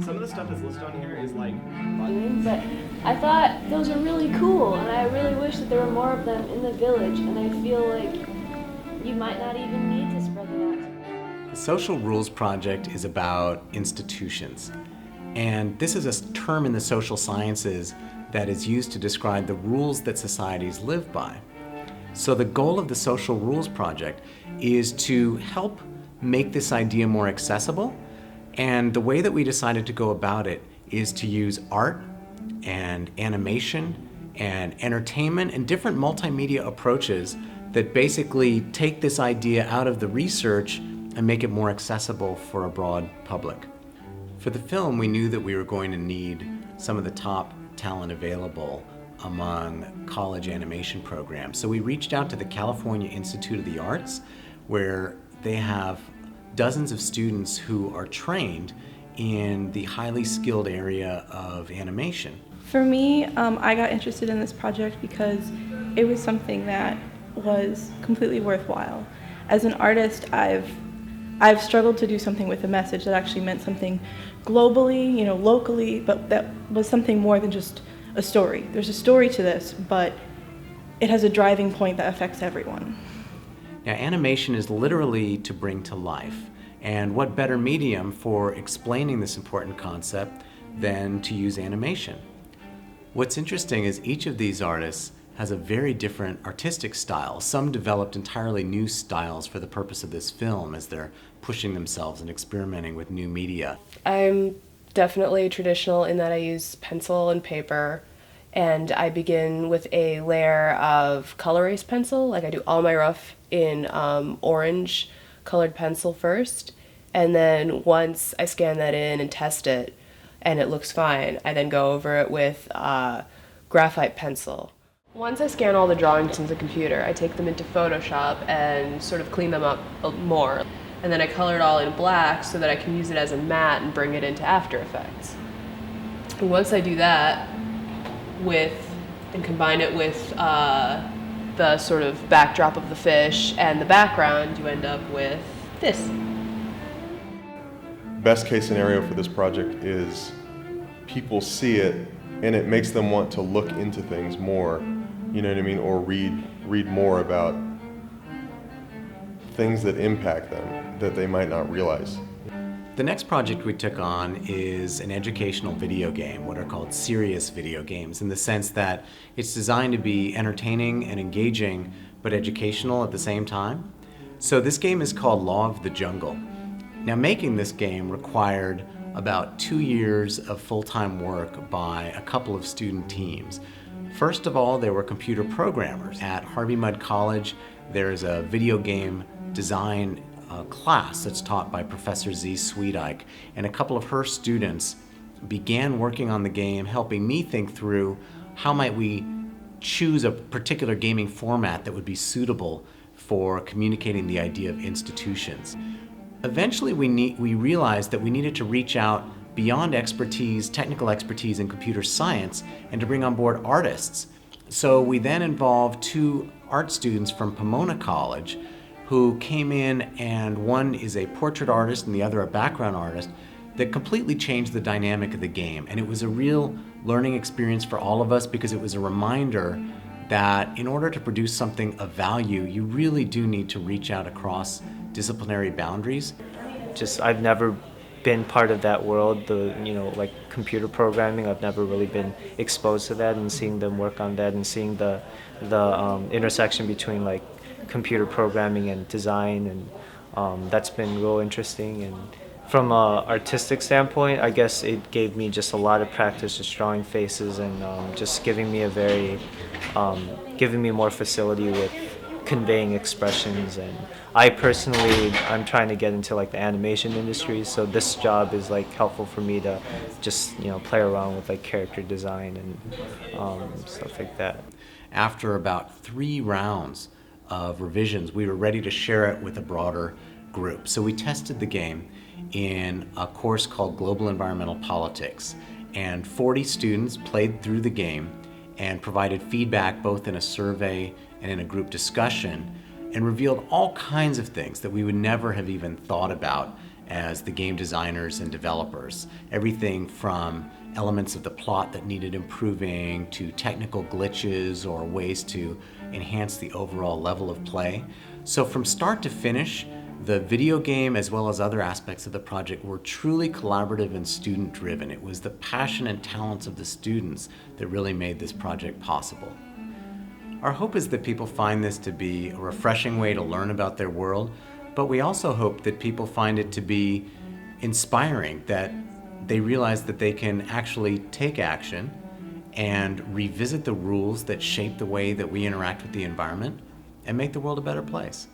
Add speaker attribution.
Speaker 1: some of the stuff that's listed on here is like...
Speaker 2: But I thought those are really cool, and I really wish that there were more of them in the village, and I feel like you might not even need to spread them out.
Speaker 3: The Social Rules Project is about institutions. And this is a term in the social sciences that is used to describe the rules that societies live by. So the goal of the Social Rules Project is to help make this idea more accessible. And the way that we decided to go about it is to use art and animation and entertainment and different multimedia approaches that basically take this idea out of the research and make it more accessible for a broad public. For the film, we knew that we were going to need some of the top talent available among college animation programs. So we reached out to the California Institute of the Arts, where they have dozens of students who are trained in the highly skilled area of animation.
Speaker 4: For me, I got interested in this project because it was something that was completely worthwhile. As an artist, I've struggled to do something with a message that actually meant something globally, locally, but that was something more than just a story. There's a story to this, but it has a driving point that affects everyone.
Speaker 3: Now, animation is literally to bring to life, and what better medium for explaining this important concept than to use animation? What's interesting is each of these artists has a very different artistic style. Some developed entirely new styles for the purpose of this film as they're pushing themselves and experimenting with new media.
Speaker 5: I'm definitely traditional in that I use pencil and paper, and I begin with a layer of color erase pencil. Like I do all my rough in orange colored pencil first, and then once I scan that in and test it and it looks fine, I then go over it with graphite pencil. Once I scan all the drawings into the computer, I take them into Photoshop and sort of clean them up more. And then I color it all in black so that I can use it as a matte and bring it into After Effects. And once I do that and combine it with the sort of backdrop of the fish and the background, you end up with this.
Speaker 6: Best case scenario for this project is people see it and it makes them want to look into things more, you know what I mean, or read more about things that impact them that they might not realize.
Speaker 3: The next project we took on is an educational video game, what are called serious video games, in the sense that it's designed to be entertaining and engaging, but educational at the same time. So this game is called Law of the Jungle. Now, making this game required about 2 years of full-time work by a couple of student teams. First of all, there were computer programmers. At Harvey Mudd College, there's a video game design class that's taught by Professor Z. Sweetike, and a couple of her students began working on the game, helping me think through how might we choose a particular gaming format that would be suitable for communicating the idea of institutions. Eventually we realized that we needed to reach out beyond expertise, technical expertise in computer science, and to bring on board artists. So we then involved 2 art students from Pomona College who came in, and one is a portrait artist and the other a background artist, that completely changed the dynamic of the game. And it was a real learning experience for all of us because it was a reminder that in order to produce something of value, you really do need to reach out across disciplinary boundaries.
Speaker 7: I've never been part of that world, like computer programming. I've never really been exposed to that, and seeing them work on that and seeing the intersection between like computer programming and design, and that's been real interesting. And from an artistic standpoint, I guess it gave me just a lot of practice just drawing faces and just giving me giving me more facility with conveying expressions. And I'm trying to get into like the animation industry, so this job is like helpful for me to just play around with like character design and stuff like that.
Speaker 3: After about 3 rounds of revisions, we were ready to share it with a broader group. So we tested the game in a course called Global Environmental Politics, and 40 students played through the game and provided feedback both in a survey and in a group discussion, and revealed all kinds of things that we would never have even thought about as the game designers and developers. Everything from elements of the plot that needed improving to technical glitches or ways to enhance the overall level of play. So from start to finish, the video game as well as other aspects of the project were truly collaborative and student-driven. It was the passion and talents of the students that really made this project possible. Our hope is that people find this to be a refreshing way to learn about their world, but we also hope that people find it to be inspiring, that they realize that they can actually take action and revisit the rules that shape the way that we interact with the environment and make the world a better place.